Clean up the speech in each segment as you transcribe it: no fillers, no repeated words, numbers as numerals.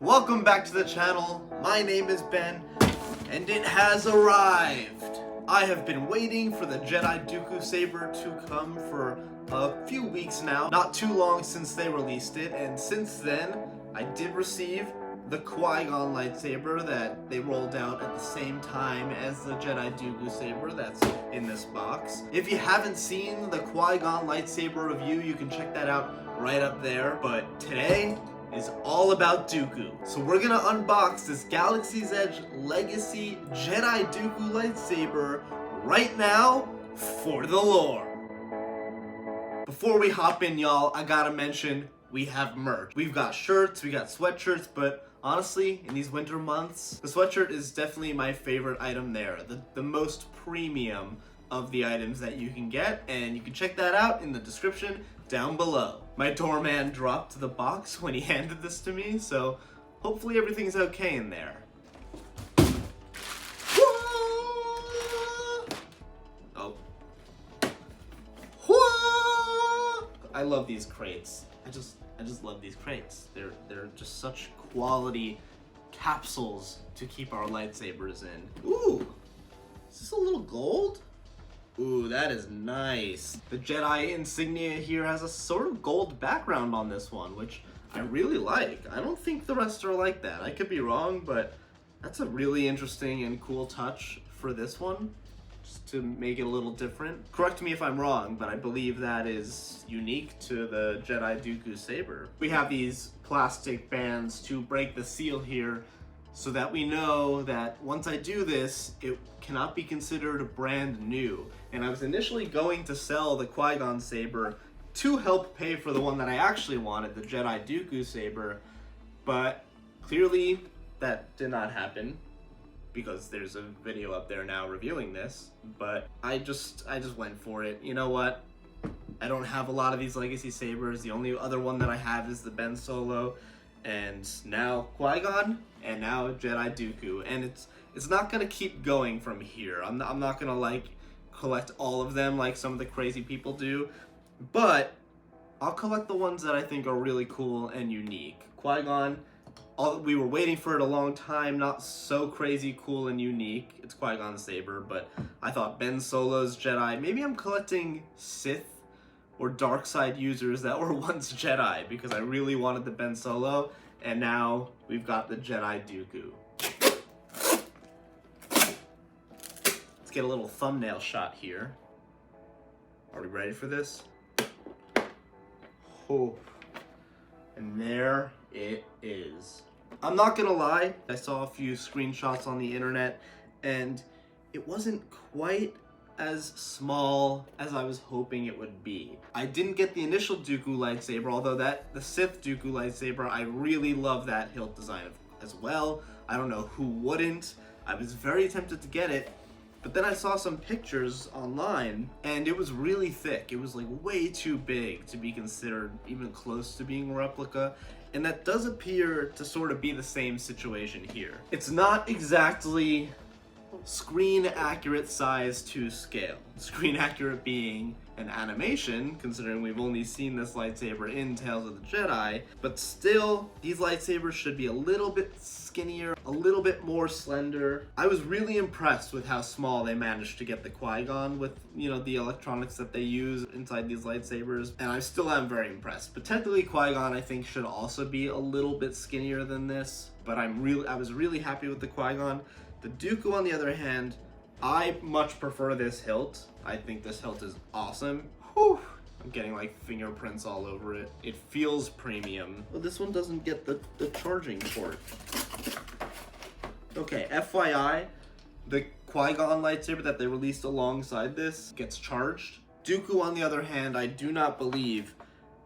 Welcome back to the channel. My name is Ben, and it has arrived. I have been waiting for the Jedi Dooku Saber to come for a few weeks now. Not too long since they released it, and since then, I did receive the Qui-Gon lightsaber that they rolled out at the same time as the Jedi Dooku Saber that's in this box. If you haven't seen the Qui-Gon lightsaber review, you can check that out right up there. But today is all about Dooku. So we're gonna unbox this Galaxy's Edge Legacy Jedi Dooku lightsaber right now for the lore. Before we hop in, y'all, I gotta mention we have merch. We've got shirts, we got sweatshirts, but honestly, in these winter months, the sweatshirt is definitely my favorite item there. The most premium of the items that you can get, and you can check that out in the description down below. My doorman dropped the box when he handed this to me, so hopefully everything's okay in there. Oh. I love these crates. I just love these crates. They're just such quality capsules to keep our lightsabers in. Ooh, is this a little gold? Ooh, that is nice. The Jedi insignia here has a sort of gold background on this one, which I really like. I don't think the rest are like that. I could be wrong, but that's a really interesting and cool touch for this one, just to make it a little different. Correct me if I'm wrong, but I believe that is unique to the Jedi Dooku Saber. We have these plastic bands to break the seal here, so that we know that once I do this, it cannot be considered brand new. And I was initially going to sell the Qui-Gon Saber to help pay for the one that I actually wanted, the Jedi Dooku Saber, but clearly that did not happen because there's a video up there now reviewing this, but I just went for it. You know what? I don't have a lot of these Legacy Sabers. The only other one that I have is the Ben Solo, and now Qui-Gon, and now Jedi Dooku, and it's not gonna keep going from here. I'm not gonna like collect all of them like some of the crazy people do, but I'll collect the ones that I think are really cool and unique. Qui-Gon, we were waiting for it a long time, not so crazy cool and unique. It's Qui-Gon's saber, but I thought Ben Solo's Jedi. Maybe I'm collecting Sith or dark side users that were once Jedi, because I really wanted the Ben Solo, and now we've got the Jedi Dooku. Let's get a little thumbnail shot here. Are we ready for this? Oh, and there it is. I'm not gonna lie, I saw a few screenshots on the internet, and it wasn't quite as small as I was hoping it would be. I didn't get the initial Dooku lightsaber, although the Sith Dooku lightsaber, I really love that hilt design as well. I don't know who wouldn't. I was very tempted to get it, but then I saw some pictures online, and it was really thick. It was like way too big to be considered even close to being a replica, and that does appear to sort of be the same situation here. It's not exactly screen accurate size to scale. Screen accurate being an animation, considering we've only seen this lightsaber in Tales of the Jedi, but still, these lightsabers should be a little bit skinnier, a little bit more slender. I was really impressed with how small they managed to get the Qui-Gon with, you know, the electronics that they use inside these lightsabers, and I still am very impressed. But technically, Qui-Gon, I think, should also be a little bit skinnier than this, but I was really happy with the Qui-Gon. The Dooku, on the other hand, I much prefer this hilt. I think this hilt is awesome. Whew. I'm getting like fingerprints all over it. It feels premium. Well, this one doesn't get the charging port. Okay, FYI, the Qui-Gon lightsaber that they released alongside this gets charged. Dooku, on the other hand, I do not believe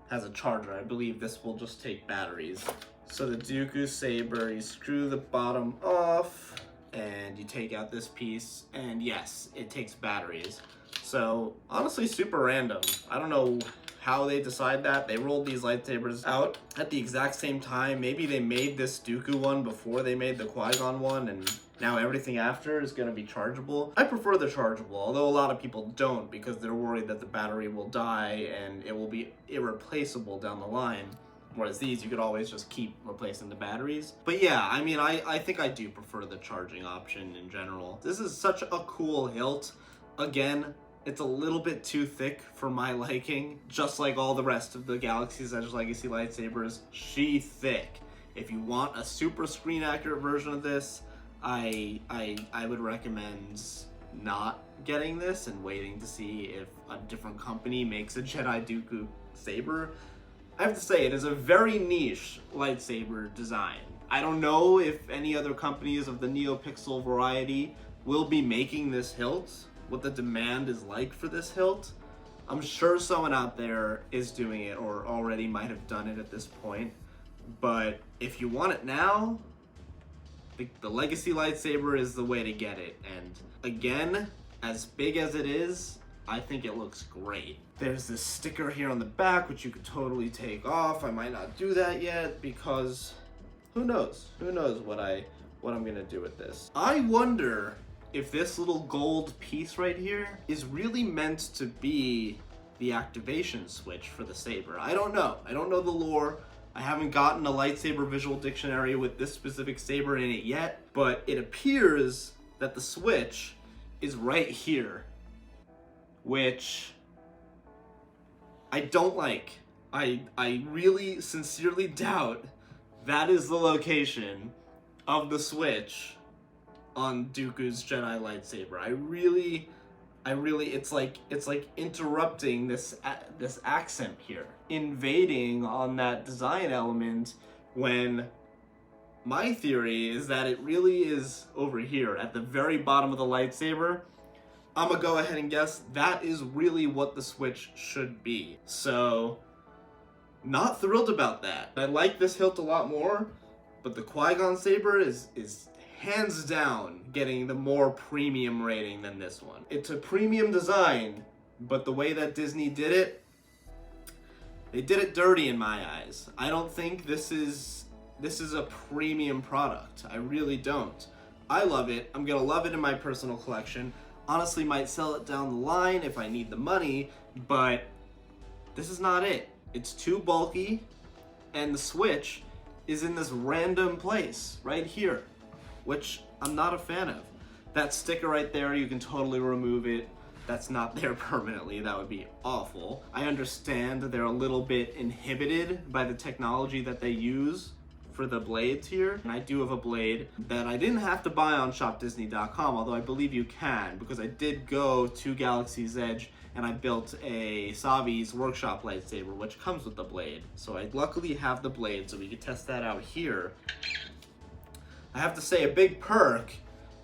has a charger. I believe this will just take batteries. So the Dooku saber, you screw the bottom off, and you take out this piece, and yes, it takes batteries. So honestly, super random. I don't know how they decide that. They rolled these lightsabers out at the exact same time. Maybe they made this Dooku one before they made the Qui-Gon one, and now everything after is going to be chargeable. I prefer the chargeable, although a lot of people don't because they're worried that the battery will die and it will be irreplaceable down the line. Whereas these, you could always just keep replacing the batteries. But yeah, I mean, I think I do prefer the charging option in general. This is such a cool hilt. Again, it's a little bit too thick for my liking. Just like all the rest of the Galaxy's Edge Legacy lightsabers, she thick. If you want a super screen accurate version of this, I would recommend not getting this and waiting to see if a different company makes a Jedi Dooku saber. I have to say, it is a very niche lightsaber design. I don't know if any other companies of the NeoPixel variety will be making this hilt, what the demand is like for this hilt. I'm sure someone out there is doing it or already might have done it at this point. But if you want it now, the Legacy lightsaber is the way to get it. And again, as big as it is, I think it looks great. There's this sticker here on the back, which you could totally take off. I might not do that yet because who knows? Who knows what I'm gonna do with this. I wonder if this little gold piece right here is really meant to be the activation switch for the saber. I don't know. I don't know the lore. I haven't gotten a lightsaber visual dictionary with this specific saber in it yet, but it appears that the switch is right here, which I don't like. I really sincerely doubt that is the location of the switch on Dooku's Jedi lightsaber. I really, it's like interrupting this accent here, invading on that design element, when my theory is that it really is over here at the very bottom of the lightsaber. I'm gonna go ahead and guess that is really what the switch should be. So, not thrilled about that. I like this hilt a lot more, but the Qui-Gon saber is hands down getting the more premium rating than this one. It's a premium design, but the way that Disney did it, they did it dirty in my eyes. I don't think this is a premium product. I really don't. I love it. I'm gonna love it in my personal collection. Honestly, might sell it down the line if I need the money, but this is not it. It's too bulky, and the switch is in this random place right here, which I'm not a fan of. That sticker right there, you can totally remove it. That's not there permanently. That would be awful. I understand they're a little bit inhibited by the technology that they use for the blades here. And I do have a blade that I didn't have to buy on shopdisney.com, although I believe you can, because I did go to Galaxy's Edge and I built a Savi's Workshop lightsaber, which comes with the blade. So I luckily have the blade, so we can test that out here. I have to say, a big perk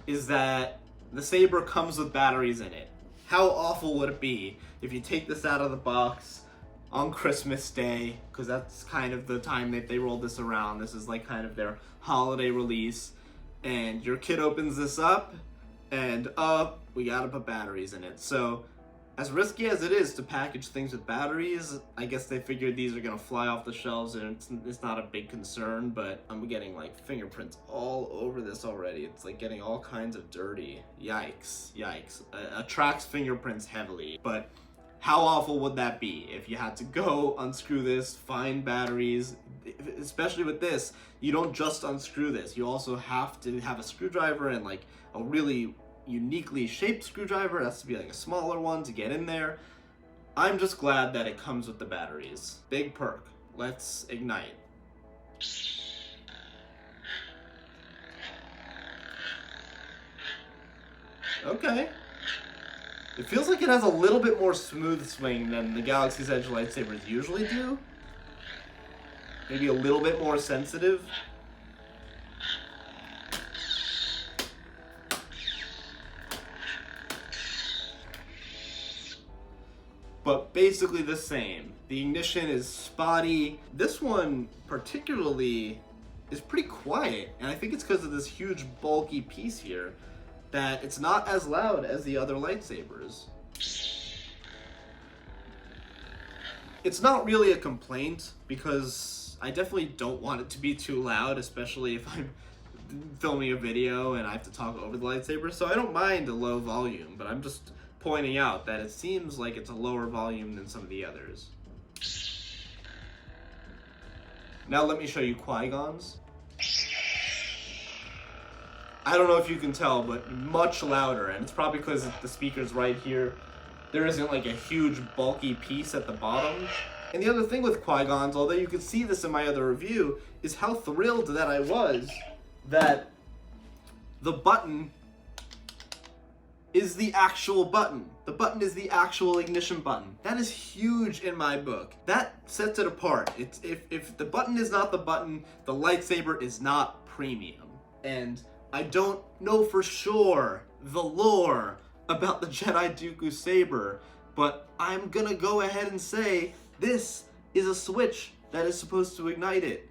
is that the saber comes with batteries in it. How awful would it be if you take this out of the box on Christmas Day, because that's kind of the time that they rolled this around. This is like kind of their holiday release, and your kid opens this up, and we gotta put batteries in it. So, as risky as it is to package things with batteries, I guess they figured these are gonna fly off the shelves and it's not a big concern, but I'm getting like fingerprints all over this already. It's like getting all kinds of dirty. Yikes, yikes. Attracts fingerprints heavily, but how awful would that be if you had to go unscrew this, find batteries? Especially with this, you don't just unscrew this. You also have to have a screwdriver, and like a really uniquely shaped screwdriver. It has to be like a smaller one to get in there. I'm just glad that it comes with the batteries. Big perk. Let's ignite. Okay. It feels like it has a little bit more smooth swing than the Galaxy's Edge lightsabers usually do. Maybe a little bit more sensitive. But basically the same. The ignition is spotty. This one particularly is pretty quiet, and I think it's because of this huge bulky piece here that it's not as loud as the other lightsabers. It's not really a complaint, because I definitely don't want it to be too loud, especially if I'm filming a video and I have to talk over the lightsaber, so I don't mind a low volume, but I'm just pointing out that it seems like it's a lower volume than some of the others. Now let me show you Qui-Gon's. I don't know if you can tell, but much louder, and it's probably because the speaker's right here. There isn't like a huge bulky piece at the bottom. And the other thing with Qui-Gon's, although you could see this in my other review, is how thrilled that I was that the button is the actual button. The button is the actual ignition button. That is huge in my book. That sets it apart. It's if the button is not the button, the lightsaber is not premium. And I don't know for sure the lore about the Jedi Dooku saber, but I'm gonna go ahead and say this is a switch that is supposed to ignite it,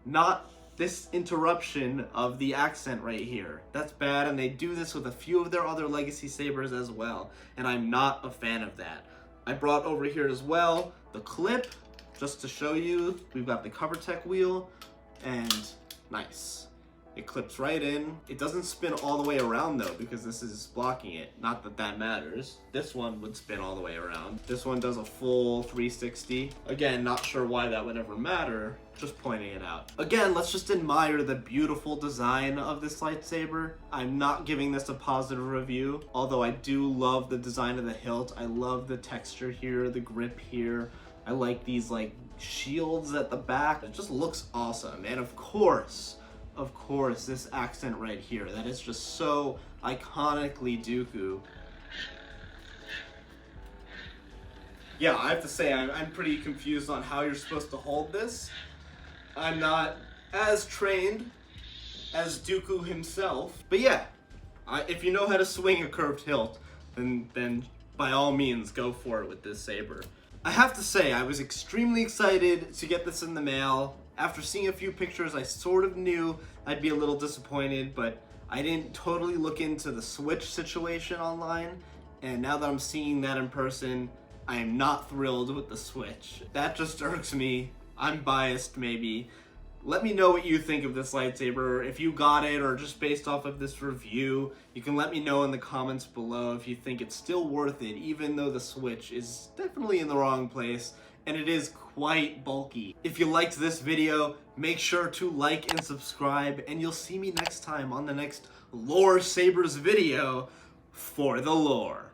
not this interruption of the accent right here. That's bad, and they do this with a few of their other legacy sabers as well, and I'm not a fan of that. I brought over here as well the clip, just to show you. We've got the cover tech wheel, and nice. It clips right in. It doesn't spin all the way around though, because this is blocking it. Not that that matters. This one would spin all the way around. This one does a full 360. Again, not sure why that would ever matter, just pointing it out. Again, let's just admire the beautiful design of this lightsaber. I'm not giving this a positive review, although I do love the design of the hilt. I love the texture here, the grip here. I like these like shields at the back. It just looks awesome. And of course, this accent right here, that is just so iconically Dooku. Yeah, I have to say, I'm pretty confused on how you're supposed to hold this. I'm not as trained as Dooku himself. But yeah, if you know how to swing a curved hilt, then by all means, go for it with this saber. I have to say, I was extremely excited to get this in the mail. After seeing a few pictures, I sort of knew I'd be a little disappointed, but I didn't totally look into the Switch situation online, and now that I'm seeing that in person, I am not thrilled with the Switch. That just irks me. I'm biased, maybe. Let me know what you think of this lightsaber. If you got it, or just based off of this review, you can let me know in the comments below if you think it's still worth it, even though the Switch is definitely in the wrong place, and it is quite bulky. If you liked this video, make sure to like and subscribe, and you'll see me next time on the next LOREsabers video for the lore.